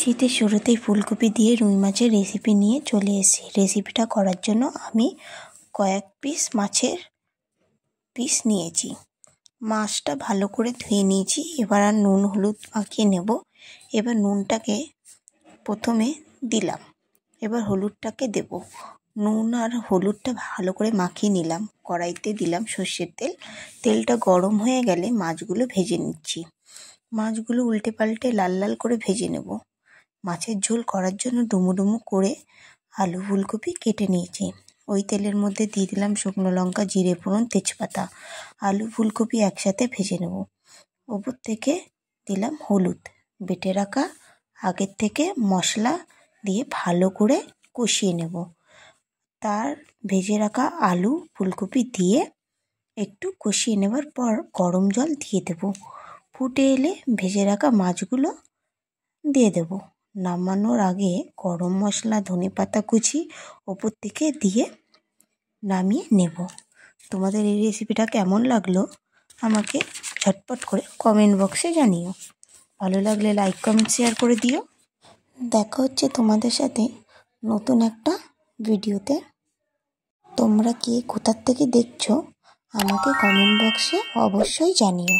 শীতের শুরুতেই ফুলকপি দিয়ে রুই মাছের রেসিপি নিয়ে চলে এসেছি। রেসিপিটা করার জন্য আমি কয়েক পিস মাছের পিস নিয়েছি। মাছটা ভালো করে ধুয়ে নিয়েছি। এবার আর নুন হলুদ মাখিয়ে নেব। এবার নুনটাকে প্রথমে দিলাম, এবার হলুদটাকে দেব। নুন আর হলুদটা ভালো করে মাখিয়ে নিলাম। কড়াইতে দিলাম সর্ষের তেল। তেলটা গরম হয়ে গেলে মাছগুলো ভেজে নিচ্ছি। মাছগুলো উল্টে পাল্টে লাল লাল করে ভেজে নেব। মাছের ঝোল করার জন্য ডুমো ডুমো করে আলু ফুলকপি কেটে নিয়েছি। ওই তেলের মধ্যে দিয়ে দিলাম শুকনো লঙ্কা, জিরে ফোড়ন, তেজপাতা। আলু ফুলকপি একসাথে ভেজে নেব। ওপর থেকে দিলাম হলুদ। বেটে রাখা আগের থেকে মশলা দিয়ে ভালো করে কষিয়ে নেব। তার ভেজে রাখা আলু ফুলকপি দিয়ে একটু কষিয়ে নেবার পর গরম জল দিয়ে দেব। ফুটে এলে ভেজে রাখা মাছগুলো দিয়ে দেব। নামানোর আগে গরম মশলা, ধনেপাতা কুচি ওপর থেকে দিয়ে নামিয়ে নেব। তোমাদের এই রেসিপিটা কেমন লাগলো আমাকে ঝটপট করে কমেন্ট বক্সে জানিও। ভালো লাগলে লাইক, কমেন্ট, শেয়ার করে দিও। দেখা হচ্ছে তোমাদের সাথে নতুন একটা ভিডিওতে। তোমরা কে কোথার থেকে দেখছো আমাকে কমেন্ট বক্সে অবশ্যই জানিও।